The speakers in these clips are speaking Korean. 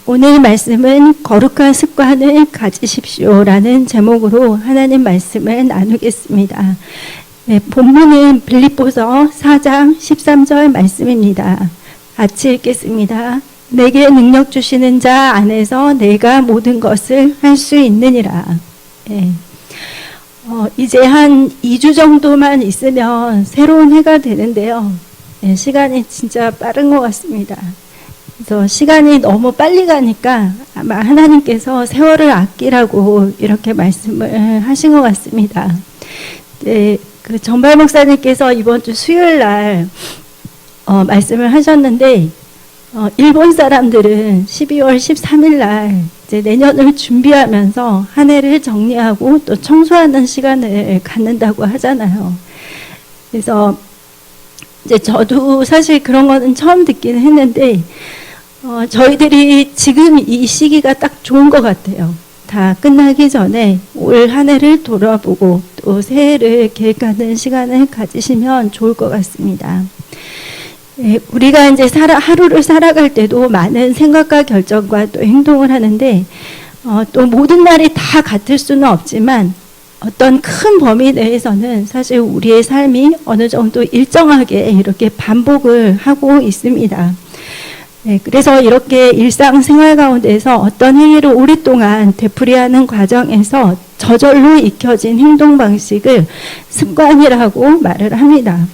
오늘 말씀은 거룩한 습관을 가지십시오라는 제목으로 하나님 말씀을 나누겠습니다. 네, 본문은 빌립보서 4장 13절 말씀입니다. 같이 읽겠습니다. 내게 능력 주시는 자 안에서 내가 모든 것을 할 수 있느니라. 네. 이제 한 2주 정도만 있으면 새로운 해가 되는데요. 네, 시간이 진짜 빠른 것 같습니다. 그래서 시간이 너무 빨리 가니까 아마 하나님께서 세월을 아끼라고 이렇게 말씀을 하신 것 같습니다. 네, 그 전발 목사님께서 이번 주 수요일 날 말씀을 하셨는데 일본 사람들은 12월 13일 날 이제 내년을 준비하면서 한 해를 정리하고 또 청소하는 시간을 갖는다고 하잖아요. 그래서 이제 저도 사실 그런 거는 처음 듣기는 했는데 저희들이 지금 이 시기가 딱 좋은 것 같아요. 다 끝나기 전에 올 한 해를 돌아보고 또 새해를 계획하는 시간을 가지시면 좋을 것 같습니다. 네, 우리가 이제 하루를 살아갈 때도 많은 생각과 결정과 또 행동을 하는데 또 모든 날이 다 같을 수는 없지만 어떤 큰 범위 내에서는 사실 우리의 삶이 어느 정도 일정하게 이렇게 반복을 하고 있습니다. 네, 그래서 이렇게 일상생활 가운데서 어떤 행위를 오랫동안 되풀이하는 과정에서 저절로 익혀진 행동 방식을 습관이라고 말을 합니다.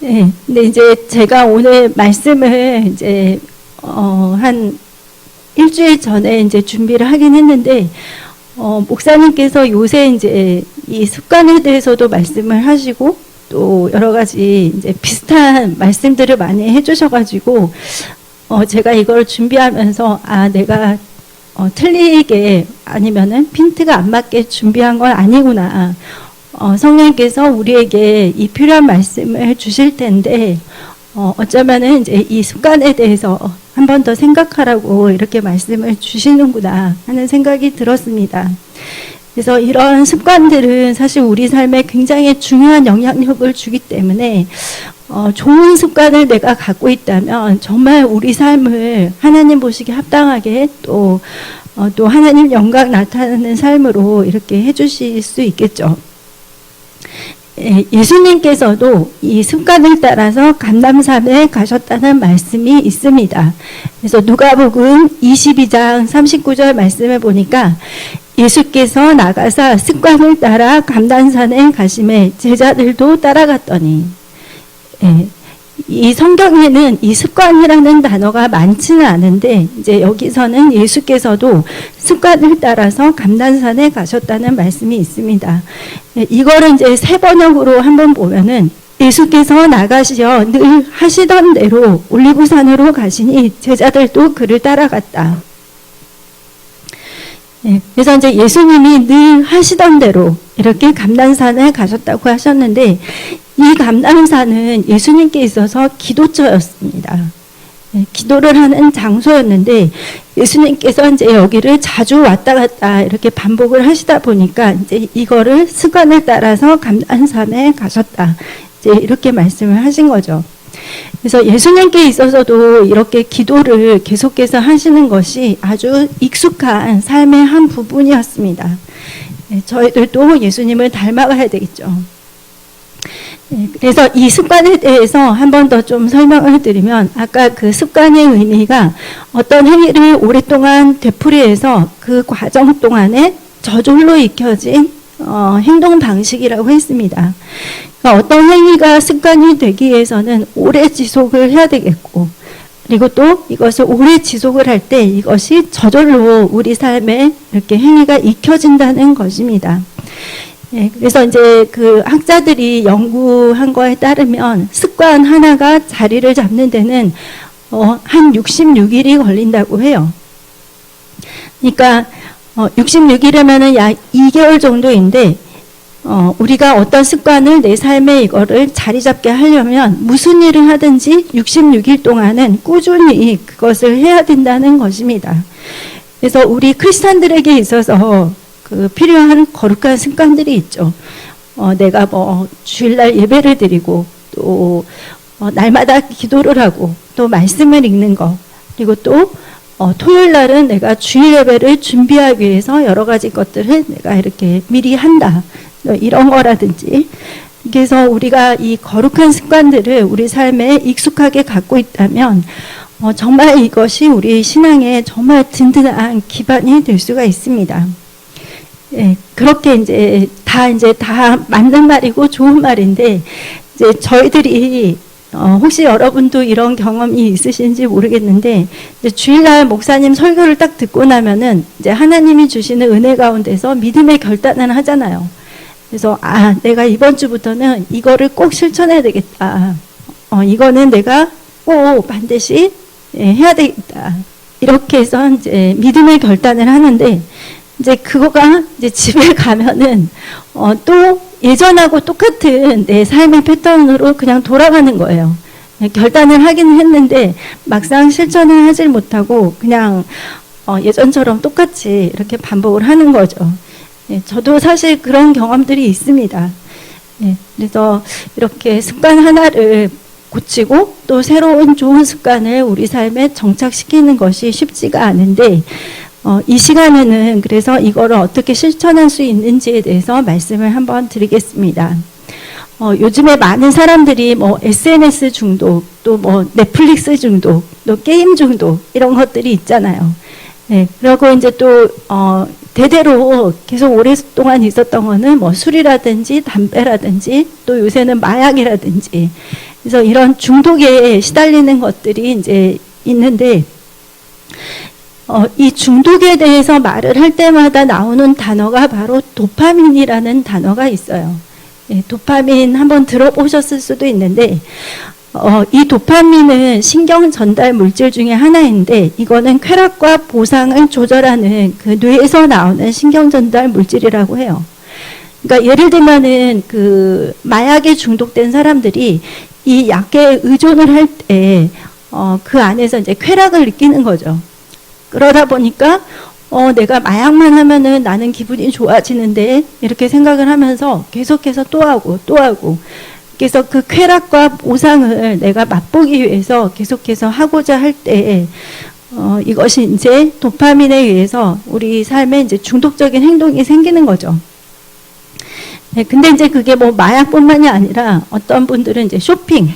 네, 근데 이제 제가 오늘 말씀을 이제 한 일주일 전에 이제 준비를 하긴 했는데 목사님께서 요새 이제 이 습관에 대해서도 말씀을 하시고 또 여러 가지 이제 비슷한 말씀들을 많이 해주셔가지고 제가 이걸 준비하면서 내가 틀리게 아니면은 핀트가 안 맞게 준비한 건 아니구나. 성령께서 우리에게 이 필요한 말씀을 주실 텐데 어쩌면은 이제 이 습관에 대해서 한 번 더 생각하라고 이렇게 말씀을 주시는구나 하는 생각이 들었습니다. 그래서 이런 습관들은 사실 우리 삶에 굉장히 중요한 영향력을 주기 때문에 좋은 습관을 내가 갖고 있다면 정말 우리 삶을 하나님 보시기에 합당하게 또 하나님 영광 나타나는 삶으로 이렇게 해주실 수 있겠죠. 예수님께서도 이 습관을 따라서 감람산에 가셨다는 말씀이 있습니다. 그래서 누가복음 22장 39절 말씀을 보니까 예수께서 나가사 습관을 따라 감람산에 가심에 제자들도 따라갔더니 이 성경에는 이 습관이라는 단어가 많지는 않은데 이제 여기서는 예수께서도 습관을 따라서 감람산에 가셨다는 말씀이 있습니다. 이거를 이제 새 번역으로 한번 보면은 예수께서 나가시어 늘 하시던 대로 올리브산으로 가시니 제자들도 그를 따라갔다. 그래서 이제 예수님이 늘 하시던 대로 이렇게 감람산에 가셨다고 하셨는데 이 감람산은 예수님께 있어서 기도처였습니다. 기도를 하는 장소였는데 예수님께서 이제 여기를 자주 왔다 갔다 이렇게 반복을 하시다 보니까 이제 이거를 습관을 따라서 감람산에 가셨다. 이제 이렇게 말씀을 하신 거죠. 그래서 예수님께 있어서도 이렇게 기도를 계속해서 하시는 것이 아주 익숙한 삶의 한 부분이었습니다. 저희들도 예수님을 닮아가야 되겠죠. 그래서 이 습관에 대해서 한 번 더 좀 설명을 드리면 아까 그 습관의 의미가 어떤 행위를 오랫동안 되풀이해서 그 과정 동안에 저절로 익혀진 행동 방식이라고 했습니다. 그러니까 어떤 행위가 습관이 되기 위해서는 오래 지속을 해야 되겠고 그리고 또 이것을 오래 지속을 할 때 이것이 저절로 우리 삶에 이렇게 행위가 익혀진다는 것입니다. 그래서 이제 그 학자들이 연구한 거에 따르면 습관 하나가 자리를 잡는 데는 한 66일이 걸린다고 해요. 그러니까 66일이면은 약 2개월 정도인데 우리가 어떤 습관을 내 삶에 이거를 자리 잡게 하려면 무슨 일을 하든지 66일 동안은 꾸준히 그것을 해야 된다는 것입니다. 그래서 우리 크리스찬들에게 있어서 그 필요한 거룩한 습관들이 있죠. 내가 주일날 예배를 드리고 또 날마다 기도를 하고 또 말씀을 읽는 거 그리고 또 토요일 날은 내가 주일 예배를 준비하기 위해서 여러 가지 것들을 내가 이렇게 미리 한다. 이런 거라든지. 그래서 우리가 이 거룩한 습관들을 우리 삶에 익숙하게 갖고 있다면 정말 이것이 우리 신앙에 정말 든든한 기반이 될 수가 있습니다. 예, 그렇게 이제 다 맞는 말이고 좋은 말인데, 이제 저희들이 혹시 여러분도 이런 경험이 있으신지 모르겠는데, 이제 주일날 목사님 설교를 딱 듣고 나면은 이제 하나님이 주시는 은혜 가운데서 믿음의 결단을 하잖아요. 그래서 내가 이번 주부터는 이거를 꼭 실천해야 되겠다. 이거는 내가 꼭 반드시 해야 되겠다. 이렇게 해서 이제 믿음의 결단을 하는데, 이제 그거가 이제 집에 가면은 또 예전하고 똑같은 내 삶의 패턴으로 그냥 돌아가는 거예요. 결단을 하긴 했는데 막상 실천을 하질 못하고 그냥 예전처럼 똑같이 이렇게 반복을 하는 거죠. 저도 사실 그런 경험들이 있습니다. 그래서 이렇게 습관 하나를 고치고 또 새로운 좋은 습관을 우리 삶에 정착시키는 것이 쉽지가 않은데, 이 시간에는 그래서 이거를 어떻게 실천할 수 있는지에 대해서 말씀을 한번 드리겠습니다. 요즘에 많은 사람들이 SNS 중독, 또 넷플릭스 중독, 또 게임 중독, 이런 것들이 있잖아요. 그리고 이제 또, 대대로 계속 오랫동안 있었던 거는 술이라든지 담배라든지 또 요새는 마약이라든지, 그래서 이런 중독에 시달리는 것들이 이제 있는데, 이 중독에 대해서 말을 할 때마다 나오는 단어가 바로 도파민이라는 단어가 있어요. 도파민 한번 들어보셨을 수도 있는데, 이 도파민은 신경 전달 물질 중에 하나인데, 이거는 쾌락과 보상을 조절하는 그 뇌에서 나오는 신경 전달 물질이라고 해요. 그러니까 예를 들면은 그 마약에 중독된 사람들이 이 약에 의존을 할 때, 그 안에서 이제 쾌락을 느끼는 거죠. 그러다 보니까 내가 마약만 하면은 나는 기분이 좋아지는데, 이렇게 생각을 하면서 계속해서 또 하고 또 하고, 그래서 그 쾌락과 보상을 내가 맛보기 위해서 계속해서 하고자 할 때, 이것이 이제 도파민에 의해서 우리 삶에 이제 중독적인 행동이 생기는 거죠. 근데 이제 그게 마약뿐만이 아니라 어떤 분들은 이제 쇼핑,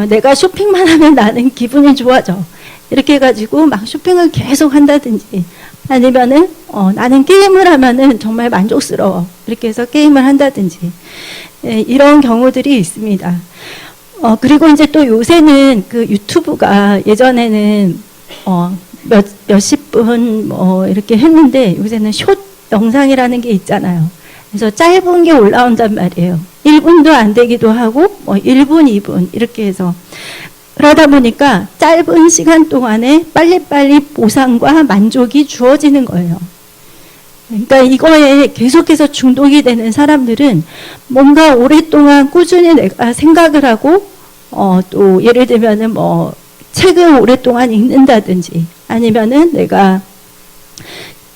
내가 쇼핑만 하면 나는 기분이 좋아져. 이렇게 해가지고 막 쇼핑을 계속 한다든지, 아니면은 나는 게임을 하면은 정말 만족스러워. 이렇게 해서 게임을 한다든지, 이런 경우들이 있습니다. 그리고 이제 또 요새는 그 유튜브가 예전에는 몇십 분 이렇게 했는데, 요새는 숏 영상이라는 게 있잖아요. 그래서 짧은 게 올라온단 말이에요. 1분도 안 되기도 하고 1분, 2분 이렇게 해서, 그러다 보니까 짧은 시간 동안에 빨리빨리 보상과 만족이 주어지는 거예요. 그러니까 이거에 계속해서 중독이 되는 사람들은 뭔가 오랫동안 꾸준히 내가 생각을 하고, 또 예를 들면은 책을 오랫동안 읽는다든지, 아니면은 내가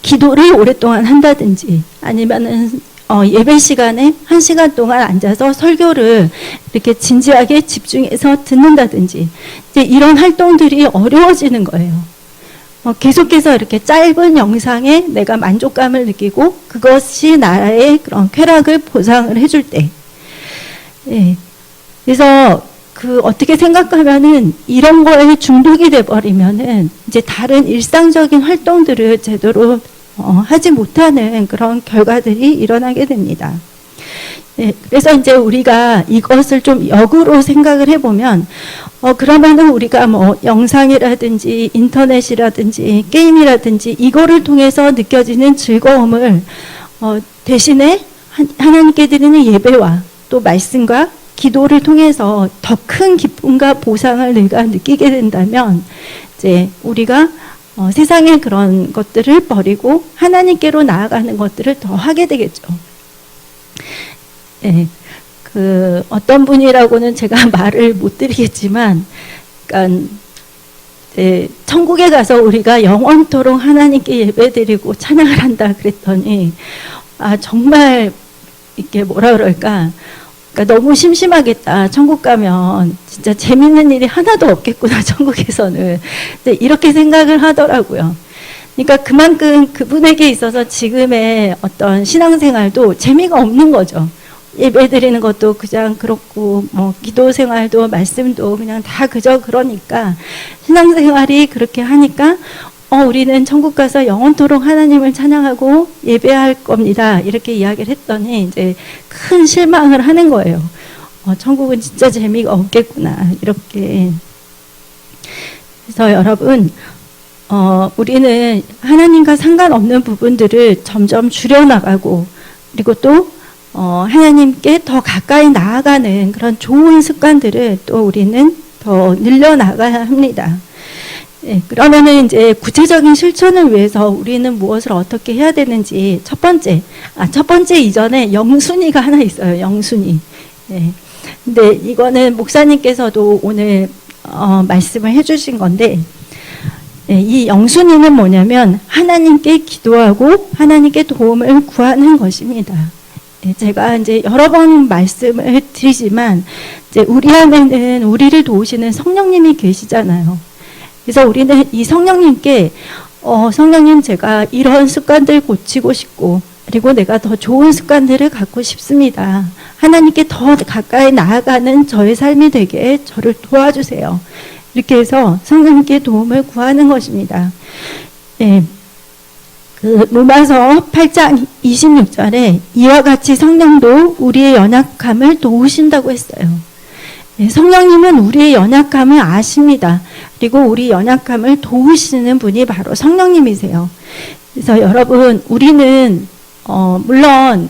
기도를 오랫동안 한다든지, 아니면은 예배 시간에 1시간 동안 앉아서 설교를 이렇게 진지하게 집중해서 듣는다든지, 이제 이런 활동들이 어려워지는 거예요. 계속해서 이렇게 짧은 영상에 내가 만족감을 느끼고 그것이 나의 그런 쾌락을 보상을 해줄 때, 그래서 어떻게 생각하면은 이런 거에 중독이 돼버리면은 이제 다른 일상적인 활동들을 제대로 하지 못하는 그런 결과들이 일어나게 됩니다. 그래서 이제 우리가 이것을 좀 역으로 생각을 해보면, 그러면은 우리가 영상이라든지 인터넷이라든지 게임이라든지 이거를 통해서 느껴지는 즐거움을 대신에 하나님께 드리는 예배와 또 말씀과 기도를 통해서 더 큰 기쁨과 보상을 내가 느끼게 된다면, 이제 우리가 세상의 그런 것들을 버리고 하나님께로 나아가는 것들을 더 하게 되겠죠. 어떤 분이라고는 제가 말을 못 드리겠지만, 그러니까 천국에 가서 우리가 영원토록 하나님께 예배드리고 찬양을 한다 그랬더니, 정말 이렇게 뭐라 그럴까, 그러니까 너무 심심하겠다. 천국 가면 진짜 재밌는 일이 하나도 없겠구나. 천국에서는. 근데 이렇게 생각을 하더라고요. 그러니까 그만큼 그분에게 있어서 지금의 어떤 신앙생활도 재미가 없는 거죠. 예배 드리는 것도 그냥 그렇고, 뭐, 기도 생활도, 말씀도 그냥 다 그저 그러니까, 신앙생활이 그렇게 하니까, 우리는 천국 가서 영원토록 하나님을 찬양하고 예배할 겁니다. 이렇게 이야기를 했더니, 이제 큰 실망을 하는 거예요. 천국은 진짜 재미가 없겠구나. 이렇게. 그래서 여러분, 우리는 하나님과 상관없는 부분들을 점점 줄여나가고, 그리고 또 하나님께 더 가까이 나아가는 그런 좋은 습관들을 또 우리는 더 늘려나가야 합니다. 예, 그러면은 이제 구체적인 실천을 위해서 우리는 무엇을 어떻게 해야 되는지 첫 번째 이전에 영순위가 하나 있어요. 영순위. 예. 근데 이거는 목사님께서도 오늘 말씀을 해주신 건데, 예, 이 영순위는 뭐냐면 하나님께 기도하고 하나님께 도움을 구하는 것입니다. 제가 이제 여러 번 말씀을 드리지만, 이제 우리 안에는 우리를 도우시는 성령님이 계시잖아요. 그래서 우리는 이 성령님께, 성령님 제가 이런 습관들 고치고 싶고, 그리고 내가 더 좋은 습관들을 갖고 싶습니다. 하나님께 더 가까이 나아가는 저의 삶이 되게 저를 도와주세요. 이렇게 해서 성령님께 도움을 구하는 것입니다. 예. 로마서 8장 26절에 이와 같이 성령도 우리의 연약함을 도우신다고 했어요. 성령님은 우리의 연약함을 아십니다. 그리고 우리 연약함을 도우시는 분이 바로 성령님이세요. 그래서 여러분, 우리는 물론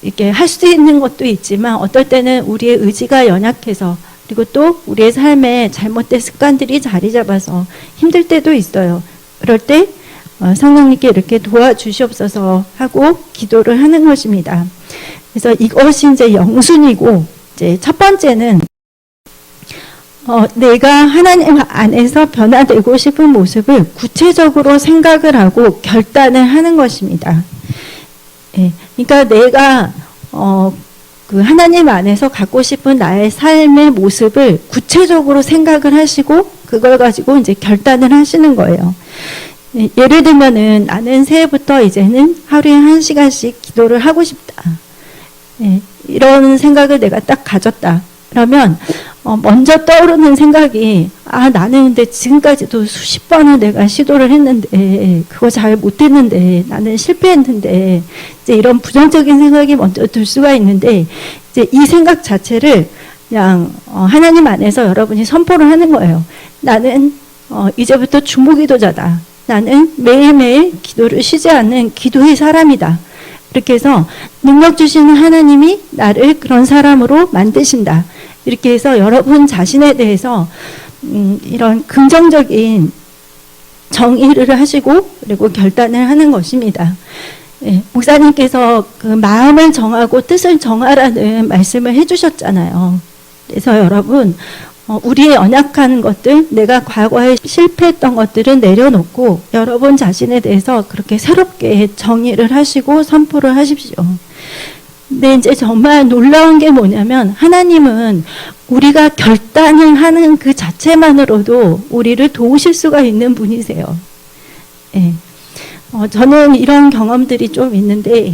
이렇게 할 수 있는 것도 있지만 어떨 때는 우리의 의지가 연약해서, 그리고 또 우리의 삶에 잘못된 습관들이 자리 잡아서 힘들 때도 있어요. 그럴 때 성령님께 이렇게 도와주시옵소서 하고 기도를 하는 것입니다. 그래서 이것이 이제 영순이고, 이제 첫 번째는 내가 하나님 안에서 변화되고 싶은 모습을 구체적으로 생각을 하고 결단을 하는 것입니다. 예, 그러니까 내가 그 하나님 안에서 갖고 싶은 나의 삶의 모습을 구체적으로 생각을 하시고 그걸 가지고 이제 결단을 하시는 거예요. 예를 들면은 나는 새해부터 이제는 하루에 1시간씩 기도를 하고 싶다. 이런 생각을 내가 딱 가졌다. 그러면 먼저 떠오르는 생각이, 나는 근데 지금까지도 수십 번을 내가 시도를 했는데 그거 잘 못했는데 나는 실패했는데, 이제 이런 부정적인 생각이 먼저 들 수가 있는데, 이제 이 생각 자체를 그냥 하나님 안에서 여러분이 선포를 하는 거예요. 나는 이제부터 중보기도자다. 나는 매일매일 기도를 쉬지 않는 기도의 사람이다. 이렇게 해서 능력 주시는 하나님이 나를 그런 사람으로 만드신다. 이렇게 해서 여러분 자신에 대해서 이런 긍정적인 정의를 하시고 그리고 결단을 하는 것입니다. 예, 목사님께서 그 마음을 정하고 뜻을 정하라는 말씀을 해주셨잖아요. 그래서 여러분, 우리의 연약한 것들, 내가 과거에 실패했던 것들은 내려놓고 여러분 자신에 대해서 그렇게 새롭게 정의를 하시고 선포를 하십시오. 근데 이제 정말 놀라운 게 뭐냐면, 하나님은 우리가 결단을 하는 그 자체만으로도 우리를 도우실 수가 있는 분이세요. 예. 저는 이런 경험들이 좀 있는데,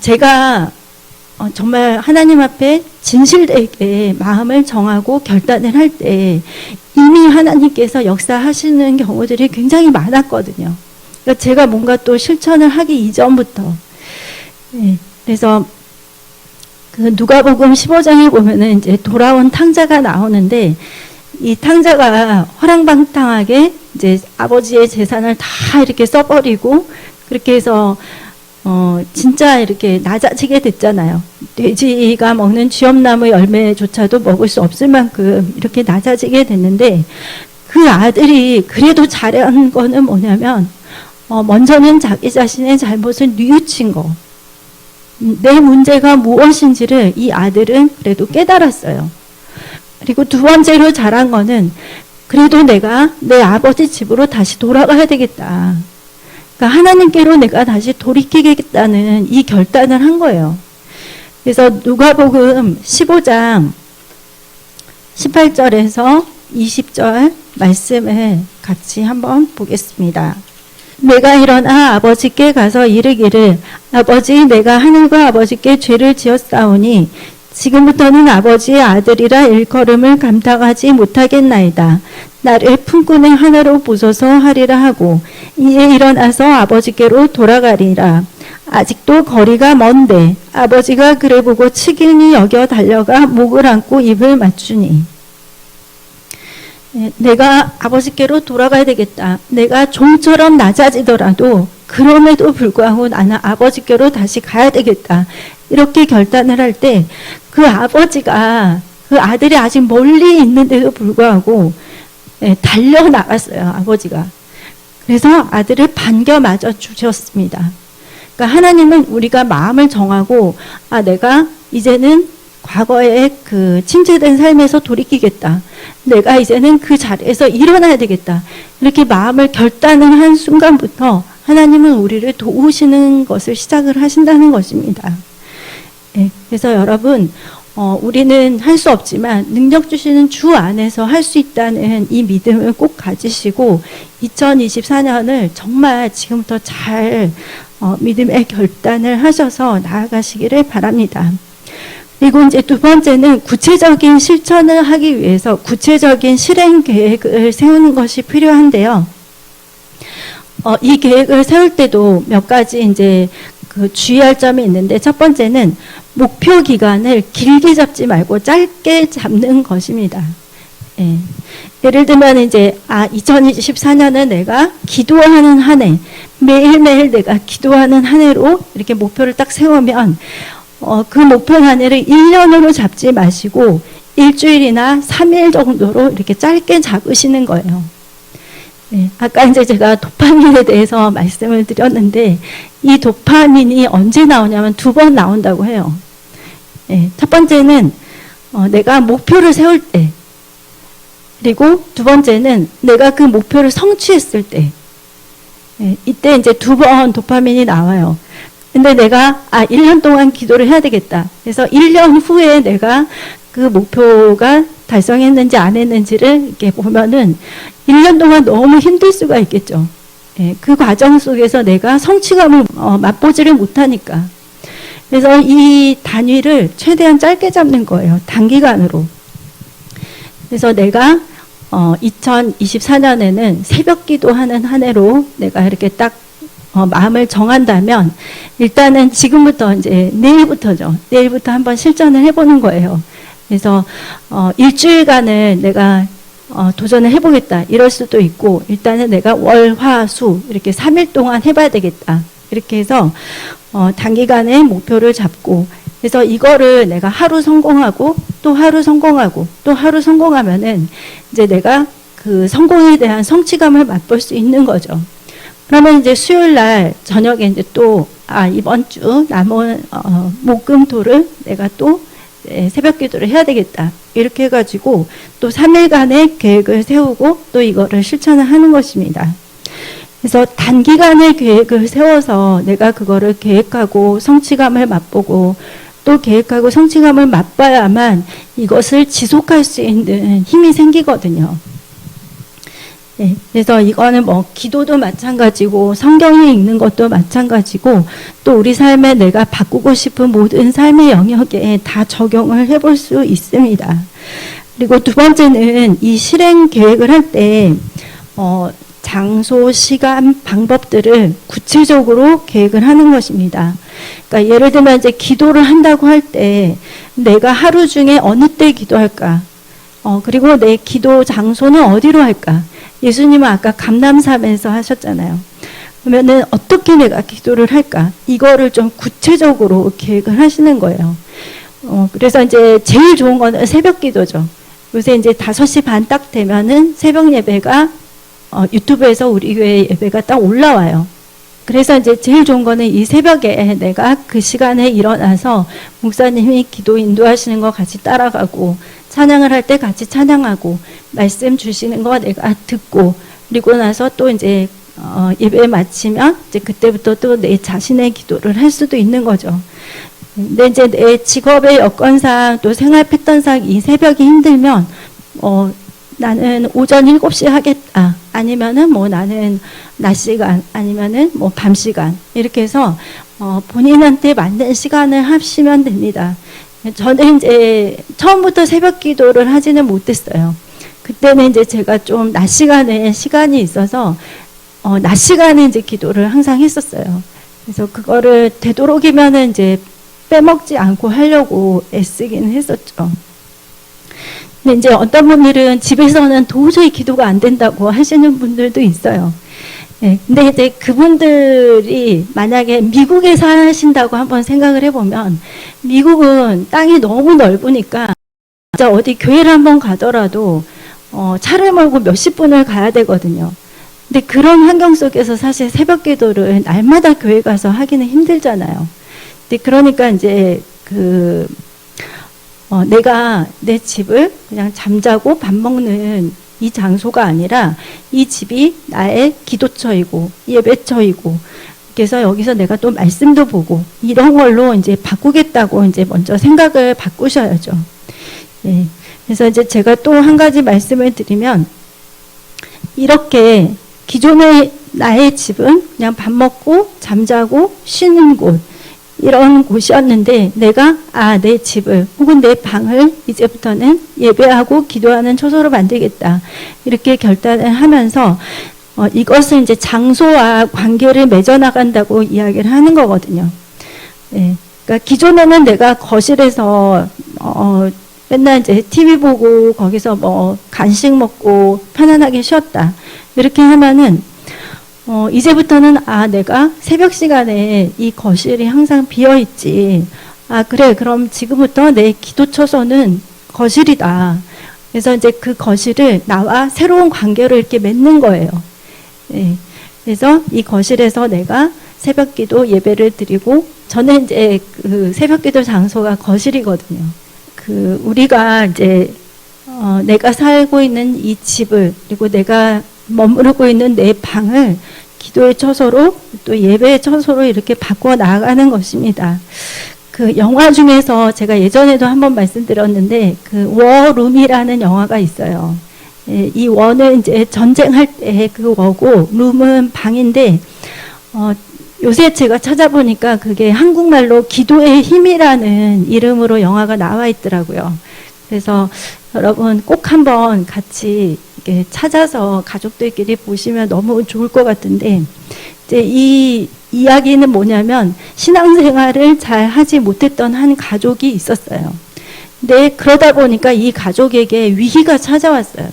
제가 정말 하나님 앞에 진실되게 마음을 정하고 결단을 할 때 이미 하나님께서 역사하시는 경우들이 굉장히 많았거든요. 그러니까 제가 뭔가 또 실천을 하기 이전부터. 네, 그래서 그 누가복음 15장에 보면은 이제 돌아온 탕자가 나오는데, 이 탕자가 허랑방탕하게 이제 아버지의 재산을 다 이렇게 써버리고, 그렇게 해서 진짜 이렇게 낮아지게 됐잖아요. 돼지가 먹는 쥐엄나무 열매조차도 먹을 수 없을 만큼 이렇게 낮아지게 됐는데, 그 아들이 그래도 잘한 거는 뭐냐면, 먼저는 자기 자신의 잘못을 뉘우친 거. 내 문제가 무엇인지를 이 아들은 그래도 깨달았어요. 그리고 두 번째로 잘한 거는, 그래도 내가 내 아버지 집으로 다시 돌아가야 되겠다. 그러니까 하나님께로 내가 다시 돌이키겠다는 이 결단을 한 거예요. 그래서 누가복음 15장 18절에서 20절 말씀을 같이 한번 보겠습니다. 내가 일어나 아버지께 가서 이르기를 아버지 내가 하늘과 아버지께 죄를 지었사오니 지금부터는 아버지의 아들이라 일컬음을 감당하지 못하겠나이다. 나를 품꾼의 하나로 보소서 하리라 하고 이에 일어나서 아버지께로 돌아가리라. 아직도 거리가 먼데 아버지가 그를 보고 치킨이 여겨 달려가 목을 안고 입을 맞추니 내가 아버지께로 돌아가야 되겠다. 내가 종처럼 낮아지더라도 그럼에도 불구하고 나는 아버지께로 다시 가야 되겠다. 이렇게 결단을 할 때 그 아버지가 그 아들이 아직 멀리 있는데도 불구하고 달려나갔어요. 아버지가. 그래서 아들을 반겨 맞아 주셨습니다. 그러니까 하나님은 우리가 마음을 정하고 내가 이제는 과거에 그 침체된 삶에서 돌이키겠다. 내가 이제는 그 자리에서 일어나야 되겠다. 이렇게 마음을 결단을 한 순간부터 하나님은 우리를 도우시는 것을 시작을 하신다는 것입니다. 그래서 여러분 우리는 할 수 없지만 능력 주시는 주 안에서 할 수 있다는 이 믿음을 꼭 가지시고 2024년을 정말 지금부터 잘 믿음의 결단을 하셔서 나아가시기를 바랍니다. 그리고 이제 두 번째는 구체적인 실천을 하기 위해서 구체적인 실행 계획을 세우는 것이 필요한데요. 이 계획을 세울 때도 몇 가지 이제 그 주의할 점이 있는데 첫 번째는 목표 기간을 길게 잡지 말고 짧게 잡는 것입니다. 예를 들면 이제 2024년은 내가 기도하는 한 해, 매일매일 내가 기도하는 한 해로 이렇게 목표를 딱 세우면 그 목표 한 해를 1년으로 잡지 마시고 일주일이나 3일 정도로 이렇게 짧게 잡으시는 거예요. 아까 이제 제가 도파민에 대해서 말씀을 드렸는데 이 도파민이 언제 나오냐면 2번 나온다고 해요. 첫 번째는 내가 목표를 세울 때, 그리고 두 번째는 내가 그 목표를 성취했을 때, 이때 이제 2번 도파민이 나와요. 근데 내가 1년 동안 기도를 해야 되겠다. 그래서 1년 후에 내가 그 목표가 달성했는지 안 했는지를 이렇게 보면은 1년 동안 너무 힘들 수가 있겠죠. 그 과정 속에서 내가 성취감을 맛보지를 못하니까. 그래서 이 단위를 최대한 짧게 잡는 거예요. 단기간으로. 그래서 내가 2024년에는 새벽 기도하는 한 해로 내가 이렇게 딱 마음을 정한다면 일단은 지금부터 이제 내일부터죠. 내일부터 한번 실천을 해보는 거예요. 그래서 일주일간을 내가 도전을 해보겠다 이럴 수도 있고 일단은 내가 월, 화, 수 이렇게 3일 동안 해봐야 되겠다 이렇게 해서 단기간에 목표를 잡고 그래서 이거를 내가 하루 성공하고 또 하루 성공하고 또 하루 성공하면은 이제 내가 그 성공에 대한 성취감을 맛볼 수 있는 거죠. 그러면 이제 수요일 날 저녁에 이제 또 이번 주 남은 목금토를 내가 또 새벽 기도를 해야 되겠다. 이렇게 해가지고 또 3일간의 계획을 세우고 또 이거를 실천을 하는 것입니다. 그래서 단기간의 계획을 세워서 내가 그거를 계획하고 성취감을 맛보고 또 계획하고 성취감을 맛봐야만 이것을 지속할 수 있는 힘이 생기거든요. 그래서 이거는 뭐 기도도 마찬가지고 성경을 읽는 것도 마찬가지고 또 우리 삶에 내가 바꾸고 싶은 모든 삶의 영역에 다 적용을 해볼 수 있습니다. 그리고 두 번째는 이 실행 계획을 할 때 장소, 시간, 방법들을 구체적으로 계획을 하는 것입니다. 그러니까 예를 들면 이제 기도를 한다고 할 때 내가 하루 중에 어느 때 기도할까? 그리고 내 기도 장소는 어디로 할까? 예수님은 아까 감람산에서 하셨잖아요. 그러면은 어떻게 내가 기도를 할까? 이거를 좀 구체적으로 계획을 하시는 거예요. 그래서 이제 제일 좋은 거는 새벽 기도죠. 요새 이제 5시 반 딱 되면은 새벽 예배가 유튜브에서 우리 교회 예배가 딱 올라와요. 그래서 이제 제일 좋은 거는 이 새벽에 내가 그 시간에 일어나서 목사님이 기도 인도하시는 거 같이 따라가고 찬양을 할 때 같이 찬양하고 말씀 주시는 거 내가 듣고 그리고 나서 또 이제 예배 마치면 이제 그때부터 또 내 자신의 기도를 할 수도 있는 거죠. 근데 이제 내 직업의 여건상 또 생활 패턴상 이 새벽이 힘들면 나는 오전 7시에 하겠다. 아니면은 뭐 나는 낮 시간 아니면은 뭐 밤 시간 이렇게 해서 본인한테 맞는 시간을 하시면 됩니다. 저는 이제 처음부터 새벽 기도를 하지는 못했어요. 그때는 이제 제가 좀 낮 시간에 시간이 있어서 낮 시간에 이제 기도를 항상 했었어요. 그래서 그거를 되도록이면은 이제 빼먹지 않고 하려고 애쓰긴 했었죠. 근데 이제 어떤 분들은 집에서는 도저히 기도가 안 된다고 하시는 분들도 있어요. 네, 근데 이제 그분들이 만약에 미국에 사신다고 한번 생각을 해보면 미국은 땅이 너무 넓으니까 진짜 어디 교회를 한번 가더라도 차를 몰고 몇십 분을 가야 되거든요. 근데 그런 환경 속에서 사실 새벽 기도를 날마다 교회 가서 하기는 힘들잖아요. 근데 그러니까 이제 내가 내 집을 그냥 잠자고 밥 먹는 이 장소가 아니라 이 집이 나의 기도처이고 예배처이고 그래서 여기서 내가 또 말씀도 보고 이런 걸로 이제 바꾸겠다고 이제 먼저 생각을 바꾸셔야죠. 예. 그래서 이제 제가 또 한 가지 말씀을 드리면 이렇게 기존의 나의 집은 그냥 밥 먹고 잠자고 쉬는 곳 이런 곳이었는데 내가 내 집을 혹은 내 방을 이제부터는 예배하고 기도하는 처소로 만들겠다 이렇게 결단을 하면서 이것을 이제 장소와 관계를 맺어 나간다고 이야기를 하는 거거든요. 네. 그러니까 기존에는 내가 거실에서 맨날 이제 TV 보고 거기서 뭐 간식 먹고 편안하게 쉬었다 이렇게 하면은 이제부터는 내가 새벽 시간에 이 거실이 항상 비어 있지. 그래. 그럼 지금부터 내 기도 처소는 거실이다. 그래서 이제 그 거실을 나와 새로운 관계로 이렇게 맺는 거예요. 예. 그래서 이 거실에서 내가 새벽 기도 예배를 드리고 저는 이제 그 새벽 기도 장소가 거실이거든요. 우리가 이제 내가 살고 있는 이 집을 그리고 내가 머무르고 있는 내 방을 기도의 처소로 또 예배의 처소로 이렇게 바꿔 나가는 것입니다. 그 영화 중에서 제가 예전에도 한번 말씀드렸는데 워룸이라는 영화가 있어요. 이 워는 이제 전쟁할 때 그 워고 룸은 방인데 요새 제가 찾아보니까 그게 한국말로 기도의 힘이라는 이름으로 영화가 나와 있더라고요. 그래서 여러분 꼭 한번 같이 이렇게 찾아서 가족들끼리 보시면 너무 좋을 것 같은데 이제 이 이야기는 뭐냐면 신앙생활을 잘 하지 못했던 한 가족이 있었어요. 근데 그러다 보니까 이 가족에게 위기가 찾아왔어요.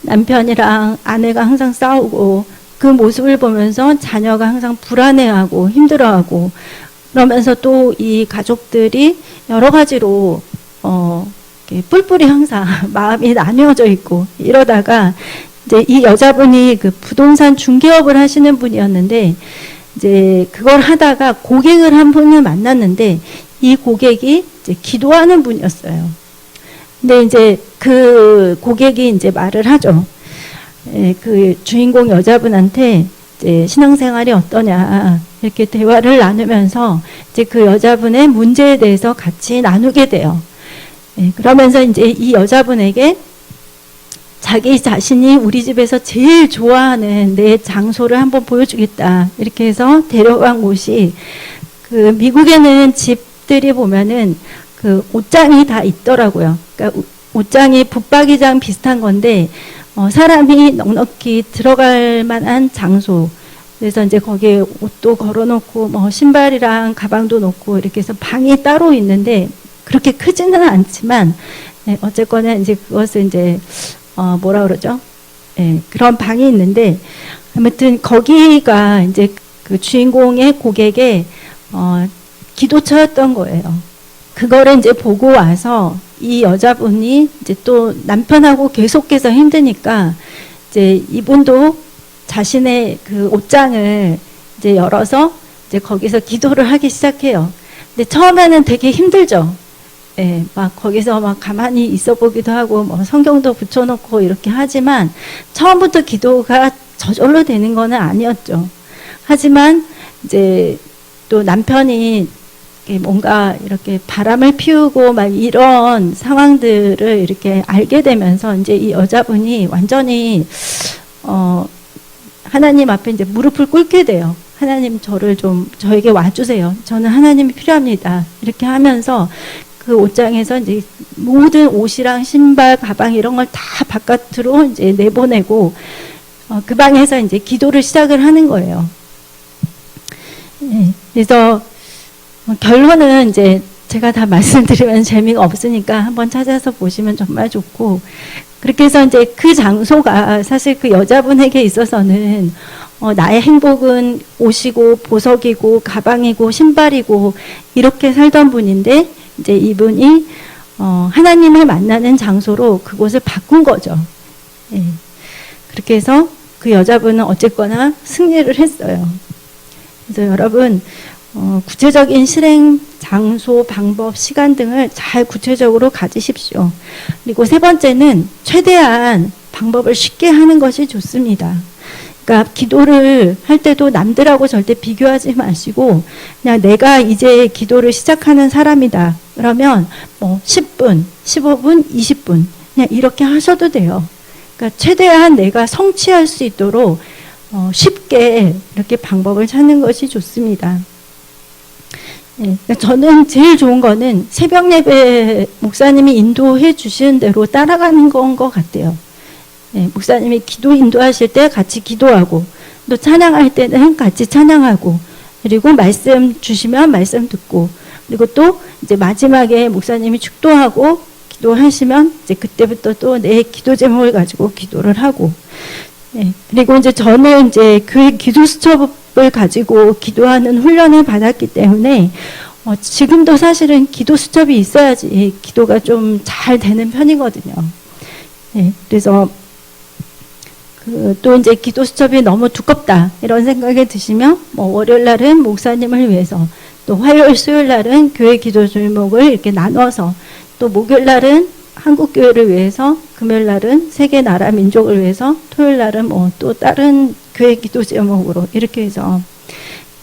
남편이랑 아내가 항상 싸우고 그 모습을 보면서 자녀가 항상 불안해하고 힘들어하고 그러면서 또 이 가족들이 여러 가지로 뿔뿔이 항상 마음이 나뉘어져 있고 이러다가 이제 이 여자분이 그 부동산 중개업을 하시는 분이었는데 이제 그걸 하다가 고객을 한 분을 만났는데 이 고객이 이제 기도하는 분이었어요. 근데 이제 그 고객이 이제 말을 하죠. 그 주인공 여자분한테 이제 신앙생활이 어떠냐 이렇게 대화를 나누면서 이제 그 여자분의 문제에 대해서 같이 나누게 돼요. 그러면서 이제 이 여자분에게 자기 자신이 우리 집에서 제일 좋아하는 내 장소를 한번 보여주겠다 이렇게 해서 데려간 곳이 그 미국에는 집들이 보면은 그 옷장이 다 있더라고요. 그러니까 옷장이 붙박이장 비슷한 건데 사람이 넉넉히 들어갈 만한 장소. 그래서 이제 거기에 옷도 걸어놓고 뭐 신발이랑 가방도 놓고 이렇게 해서 방이 따로 있는데 그렇게 크지는 않지만 어쨌거나 이제 그것을 이제 뭐라 그러죠? 그런 방이 있는데 아무튼 거기가 이제 그 주인공의 고객의 기도처였던 거예요. 그거를 이제 보고 와서 이 여자분이 이제 또 남편하고 계속해서 힘드니까 이제 이분도 자신의 그 옷장을 이제 열어서 이제 거기서 기도를 하기 시작해요. 근데 처음에는 되게 힘들죠. 막 거기서 막 가만히 있어 보기도 하고 뭐 성경도 붙여놓고 이렇게 하지만 처음부터 기도가 저절로 되는 거는 아니었죠. 하지만 이제 또 남편이 뭔가 이렇게 바람을 피우고 막 이런 상황들을 이렇게 알게 되면서 이제 이 여자분이 완전히 하나님 앞에 이제 무릎을 꿇게 돼요. 하나님 저에게 와주세요. 저는 하나님이 필요합니다. 이렇게 하면서 그 옷장에서 이제 모든 옷이랑 신발, 가방 이런 걸 다 바깥으로 이제 내보내고 그 방에서 이제 기도를 시작을 하는 거예요. 네, 그래서 결론은 이제 제가 다 말씀드리면 재미가 없으니까 한번 찾아서 보시면 정말 좋고, 그렇게 해서 이제 그 장소가 사실 그 여자분에게 있어서는 나의 행복은 옷이고 보석이고 가방이고 신발이고 이렇게 살던 분인데, 이제 이분이 하나님을 만나는 장소로 그곳을 바꾼 거죠. 예. 그렇게 해서 그 여자분은 어쨌거나 승리를 했어요. 그래서 여러분 구체적인 실행 장소, 방법, 시간 등을 잘 구체적으로 가지십시오. 그리고 세 번째는 최대한 방법을 쉽게 하는 것이 좋습니다. 그러니까 기도를 할 때도 남들하고 절대 비교하지 마시고 그냥 내가 이제 기도를 시작하는 사람이다. 그러면 10분, 15분, 20분 그냥 이렇게 하셔도 돼요. 그러니까 최대한 내가 성취할 수 있도록 쉽게 이렇게 방법을 찾는 것이 좋습니다. 네, 저는 제일 좋은 거는 새벽 예배 목사님이 인도해 주시는 대로 따라가는 건 것 같아요. 네, 목사님이 기도 인도하실 때 같이 기도하고, 또 찬양할 때는 같이 찬양하고, 그리고 말씀 주시면 말씀 듣고, 그리고 또 이제 마지막에 목사님이 축도하고 기도하시면 이제 그때부터 또 내 기도 제목을 가지고 기도를 하고, 네, 그리고 이제 저는 이제 그 기도 수첩을 가지고 기도하는 훈련을 받았기 때문에 지금도 사실은 기도 수첩이 있어야지 기도가 좀 잘 되는 편이거든요. 네, 그래서 또 이제 기도 수첩이 너무 두껍다 이런 생각이 드시면 월요일 날은 목사님을 위해서, 또 화요일, 수요일 날은 교회 기도 제목을 이렇게 나눠서, 또 목요일 날은 한국 교회를 위해서, 금요일 날은 세계 나라 민족을 위해서, 토요일 날은 또 다른 교회 기도 제목으로 이렇게 해서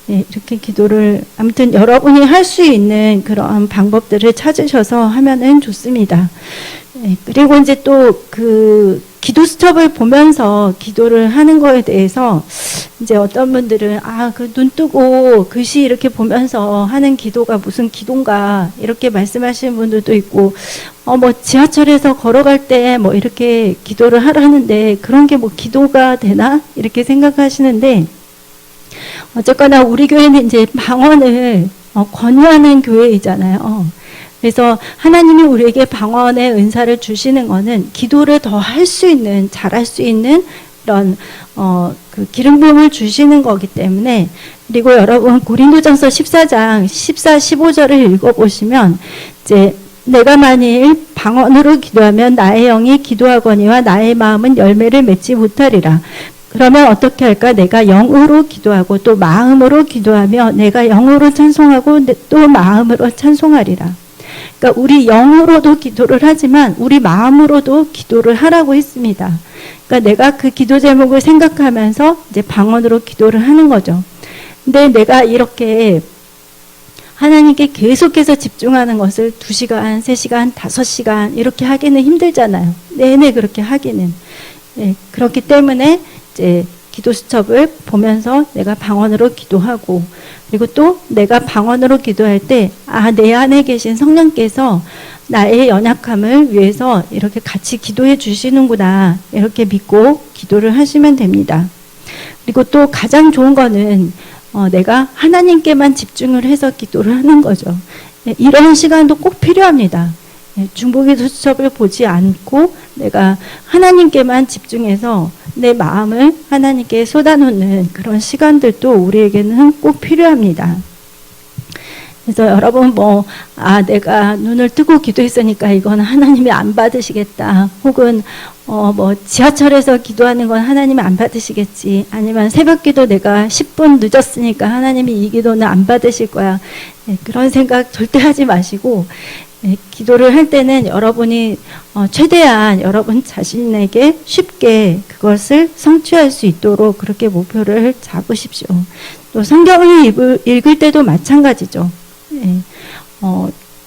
이렇게 기도를, 아무튼 여러분이 할 수 있는 그런 방법들을 찾으셔서 하면은 좋습니다. 그리고 이제 또 그 기도 수첩을 보면서 기도를 하는 거에 대해서 이제 어떤 분들은 그 눈 뜨고 글씨 이렇게 보면서 하는 기도가 무슨 기도인가 이렇게 말씀하시는 분들도 있고, 지하철에서 걸어갈 때 이렇게 기도를 하라는데 그런 게 기도가 되나 이렇게 생각하시는데, 어쨌거나 우리 교회는 이제 방언을 권유하는 교회이잖아요. 그래서 하나님이 우리에게 방언의 은사를 주시는 거는 기도를 더 할 수 있는, 잘할 수 있는 이런 그 기름 부음을 주시는 거기 때문에. 그리고 여러분 고린도전서 14장 14, 15절을 읽어보시면 이제 내가 만일 방언으로 기도하면 나의 영이 기도하거니와 나의 마음은 열매를 맺지 못하리라. 그러면 어떻게 할까? 내가 영으로 기도하고 또 마음으로 기도하며 내가 영으로 찬송하고 또 마음으로 찬송하리라. 그러니까 우리 영으로도 기도를 하지만 우리 마음으로도 기도를 하라고 했습니다. 그러니까 내가 그 기도 제목을 생각하면서 이제 방언으로 기도를 하는 거죠. 근데 내가 이렇게 하나님께 계속해서 집중하는 것을 2시간, 3시간, 5시간 이렇게 하기는 힘들잖아요. 내내 그렇게 하기는. 네, 그렇기 때문에 이제 기도 수첩을 보면서 내가 방언으로 기도하고, 그리고 또 내가 방언으로 기도할 때 내 안에 계신 성령께서 나의 연약함을 위해서 이렇게 같이 기도해 주시는구나 이렇게 믿고 기도를 하시면 됩니다. 그리고 또 가장 좋은 거는 내가 하나님께만 집중을 해서 기도를 하는 거죠. 이런 시간도 꼭 필요합니다. 중보기도 수첩을 보지 않고 내가 하나님께만 집중해서 내 마음을 하나님께 쏟아놓는 그런 시간들도 우리에게는 꼭 필요합니다. 그래서 여러분 내가 눈을 뜨고 기도했으니까 이건 하나님이 안 받으시겠다, 혹은 지하철에서 기도하는 건 하나님이 안 받으시겠지, 아니면 새벽기도 내가 10분 늦었으니까 하나님이 이 기도는 안 받으실 거야, 그런 생각 절대 하지 마시고, 기도를 할 때는 여러분이 최대한 여러분 자신에게 쉽게 그것을 성취할 수 있도록 그렇게 목표를 잡으십시오. 또 성경을 읽을 때도 마찬가지죠.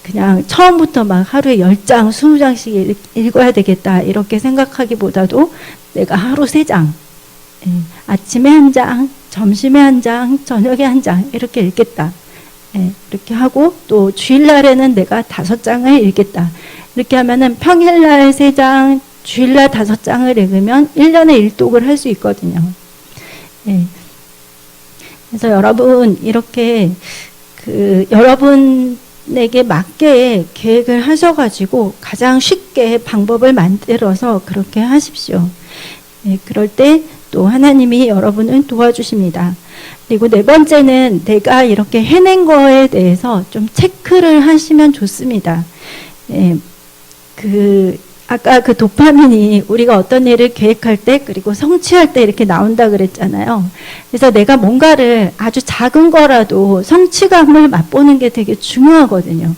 그냥 처음부터 막 하루에 10장, 20장씩 읽어야 되겠다 이렇게 생각하기보다도 내가 하루 3장, 아침에 1장, 점심에 1장, 저녁에 1장 이렇게 읽겠다. 이렇게 하고 또 주일날에는 내가 5장을 읽겠다. 이렇게 하면은 평일날 3장, 주일날 5장을 읽으면 1년에 일독을 할 수 있거든요. 그래서 여러분 이렇게 여러분에게 맞게 계획을 하셔가지고 가장 쉽게 방법을 만들어서 그렇게 하십시오. 그럴 때 또 하나님이 여러분을 도와주십니다. 그리고 4번째는 내가 이렇게 해낸 거에 대해서 좀 체크를 하시면 좋습니다. 아까 그 도파민이 우리가 어떤 일을 계획할 때 그리고 성취할 때 이렇게 나온다 그랬잖아요. 그래서 내가 뭔가를 아주 작은 거라도 성취감을 맛보는 게 되게 중요하거든요.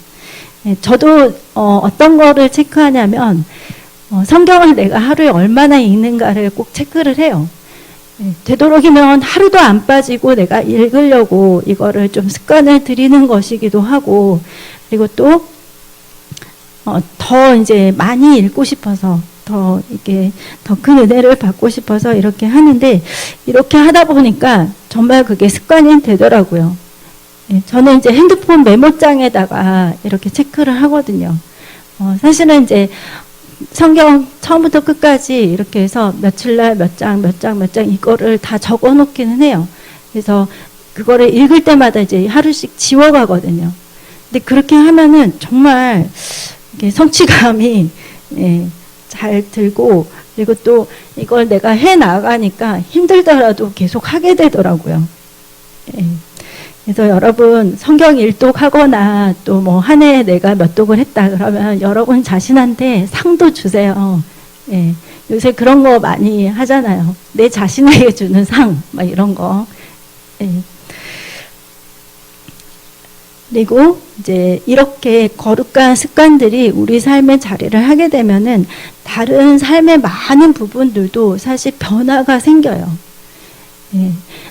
저도 어떤 거를 체크하냐면 성경을 내가 하루에 얼마나 읽는가를 꼭 체크를 해요. 되도록이면 하루도 안 빠지고 내가 읽으려고 이거를 좀 습관을 들이는 것이기도 하고, 그리고 또 더 이제 많이 읽고 싶어서 더 큰 은혜를 받고 싶어서 이렇게 하는데, 이렇게 하다 보니까 정말 그게 습관이 되더라고요. 저는 이제 핸드폰 메모장에다가 이렇게 체크를 하거든요. 사실은 이제 성경 처음부터 끝까지 이렇게 해서 며칠날 몇 장 이거를 다 적어 놓기는 해요. 그래서 그거를 읽을 때마다 이제 하루씩 지워가거든요. 근데 그렇게 하면은 정말 성취감이 잘 들고, 그리고 또 이걸 내가 해 나가니까 힘들더라도 계속 하게 되더라고요. 그래서 여러분 성경 일독하거나 또 뭐 한 해에 내가 몇 독을 했다 그러면 여러분 자신한테 상도 주세요. 요새 그런 거 많이 하잖아요. 내 자신에게 주는 상, 막 이런 거. 그리고 이제 이렇게 거룩한 습관들이 우리 삶에 자리를 하게 되면은 다른 삶의 많은 부분들도 사실 변화가 생겨요.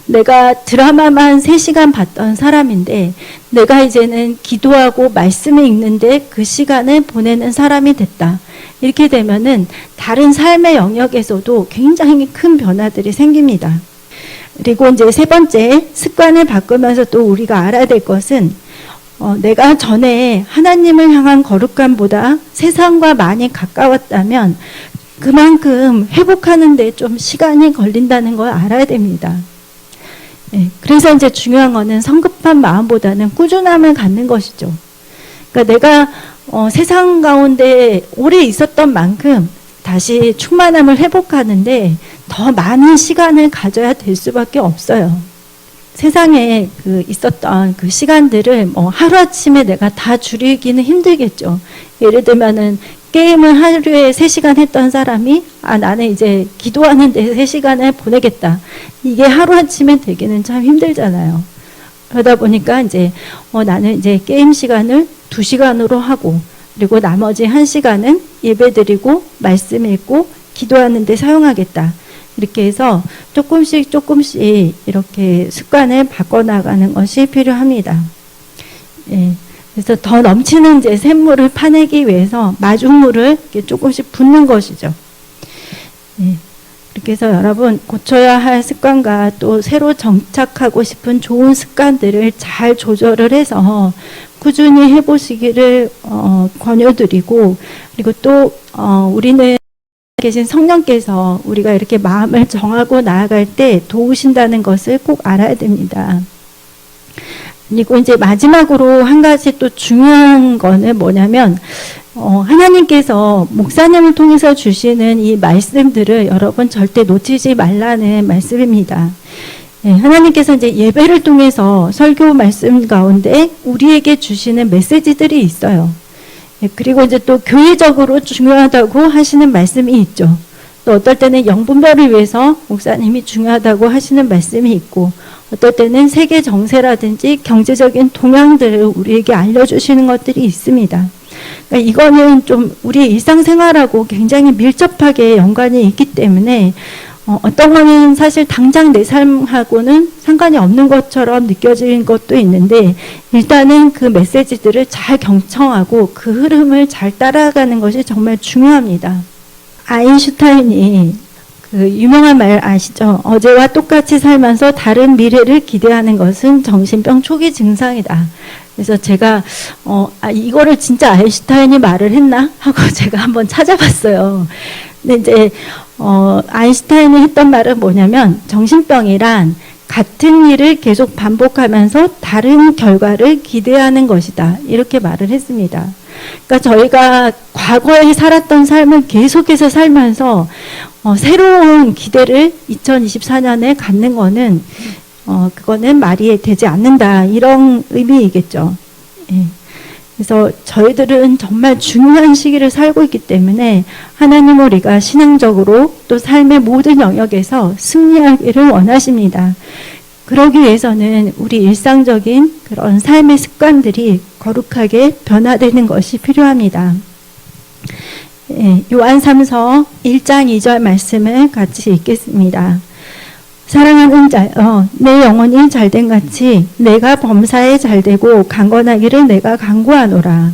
내가 드라마만 3시간 봤던 사람인데 내가 이제는 기도하고 말씀을 읽는데 그 시간을 보내는 사람이 됐다. 이렇게 되면은 다른 삶의 영역에서도 굉장히 큰 변화들이 생깁니다. 그리고 이제 3번째, 습관을 바꾸면서 또 우리가 알아야 될 것은 내가 전에 하나님을 향한 거룩함보다 세상과 많이 가까웠다면 그만큼 회복하는 데 좀 시간이 걸린다는 걸 알아야 됩니다. 그래서 이제 중요한 거는 성급한 마음보다는 꾸준함을 갖는 것이죠. 그러니까 내가 세상 가운데 오래 있었던 만큼 다시 충만함을 회복하는데 더 많은 시간을 가져야 될 수밖에 없어요. 세상에 있었던 그 시간들을 하루아침에 내가 다 줄이기는 힘들겠죠. 예를 들면은 게임을 하루에 3시간 했던 사람이 나는 이제 기도하는 데 3시간을 보내겠다. 이게 하루아침에 되기는 참 힘들잖아요. 그러다 보니까 이제 나는 이제 게임 시간을 2시간으로 하고, 그리고 나머지 1시간은 예배드리고 말씀 읽고 기도하는 데 사용하겠다. 이렇게 해서 조금씩 이렇게 습관을 바꿔나가는 것이 필요합니다. 그래서 더 넘치는 이제 샘물을 파내기 위해서 마중물을 이렇게 조금씩 붓는 것이죠. 그렇게 해서 여러분 고쳐야 할 습관과 또 새로 정착하고 싶은 좋은 습관들을 잘 조절을 해서 꾸준히 해보시기를 권유드리고, 그리고 또 우리는 계신 성령께서 우리가 이렇게 마음을 정하고 나아갈 때 도우신다는 것을 꼭 알아야 됩니다. 그리고 이제 마지막으로 한 가지 또 중요한 거는 뭐냐면 하나님께서 목사님을 통해서 주시는 이 말씀들을 여러분 절대 놓치지 말라는 말씀입니다. 하나님께서 이제 예배를 통해서 설교 말씀 가운데 우리에게 주시는 메시지들이 있어요. 그리고 이제 또 교회적으로 중요하다고 하시는 말씀이 있죠. 또 어떨 때는 영분별을 위해서 목사님이 중요하다고 하시는 말씀이 있고, 어떨 때는 세계 정세라든지 경제적인 동향들을 우리에게 알려주시는 것들이 있습니다. 그러니까 이거는 좀 우리 일상생활하고 굉장히 밀접하게 연관이 있기 때문에 어떤 거는 사실 당장 내 삶하고는 상관이 없는 것처럼 느껴지는 것도 있는데 일단은 그 메시지들을 잘 경청하고 그 흐름을 잘 따라가는 것이 정말 중요합니다. 아인슈타인이 그 유명한 말 아시죠? 어제와 똑같이 살면서 다른 미래를 기대하는 것은 정신병 초기 증상이다. 그래서 제가 이거를 진짜 아인슈타인이 말을 했나 하고 제가 한번 찾아봤어요. 근데 이제 아인슈타인이 했던 말은 뭐냐면 정신병이란 같은 일을 계속 반복하면서 다른 결과를 기대하는 것이다. 이렇게 말을 했습니다. 그러니까 저희가 과거에 살았던 삶을 계속해서 살면서 새로운 기대를 2024년에 갖는 거는 그거는 말이 되지 않는다. 이런 의미이겠죠. 예. 그래서 저희들은 정말 중요한 시기를 살고 있기 때문에 하나님은 우리가 신앙적으로 또 삶의 모든 영역에서 승리하기를 원하십니다. 그러기 위해서는 우리 일상적인 그런 삶의 습관들이 거룩하게 변화되는 것이 필요합니다. 예, 요한 3서 1장 2절 말씀을 같이 읽겠습니다. 사랑하는 자여, 내 영혼이 잘된 같이 내가 범사에 잘되고 강건하기를 내가 간구하노라.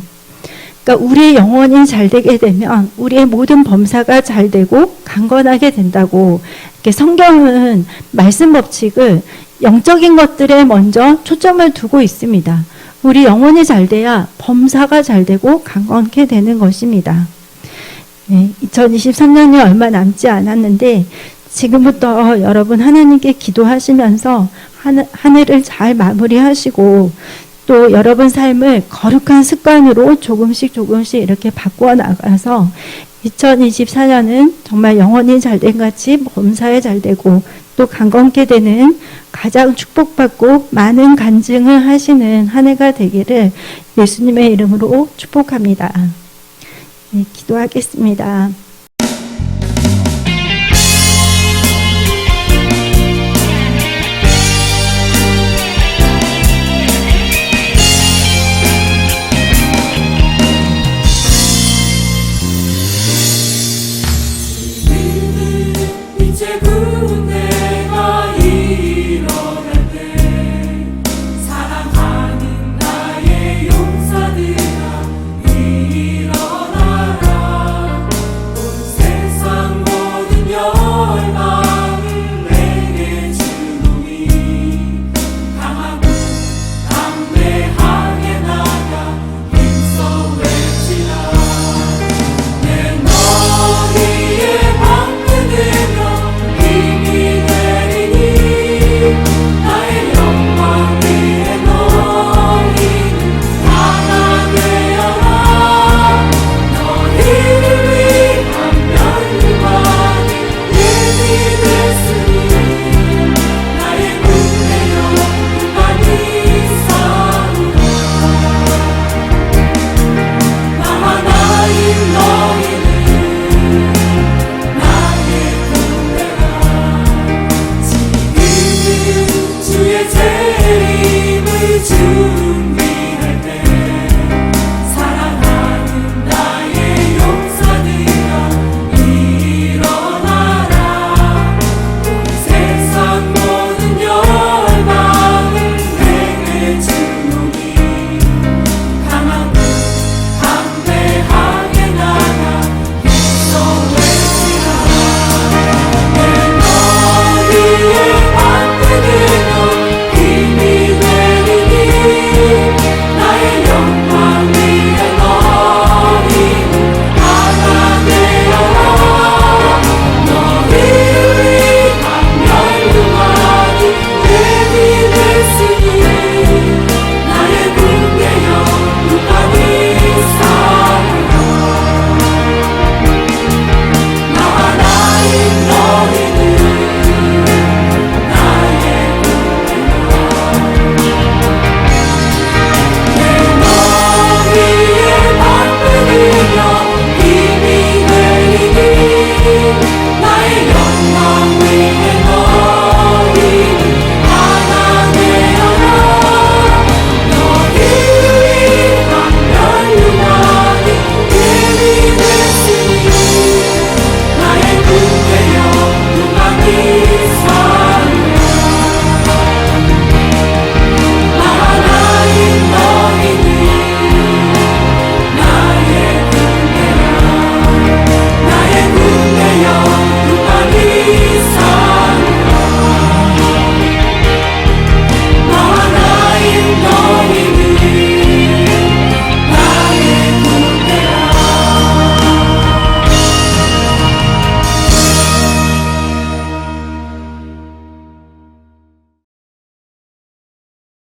그러니까 우리의 영혼이 잘되게 되면 우리의 모든 범사가 잘되고 강건하게 된다고. 이렇게 성경은 말씀 법칙을 영적인 것들에 먼저 초점을 두고 있습니다. 우리 영혼이 잘돼야 범사가 잘되고 강건하게 되는 것입니다. 네, 2023년이 얼마 남지 않았는데 지금부터 여러분 하나님께 기도하시면서 한 해를 잘 마무리하시고 또 여러분 삶을 거룩한 습관으로 조금씩 이렇게 바꾸어 나가서 2024년은 정말 영혼이 잘된 같이 범사에 잘되고 또 강건케 되는 가장 축복받고 많은 간증을 하시는 한 해가 되기를 예수님의 이름으로 축복합니다. 네, 기도하겠습니다.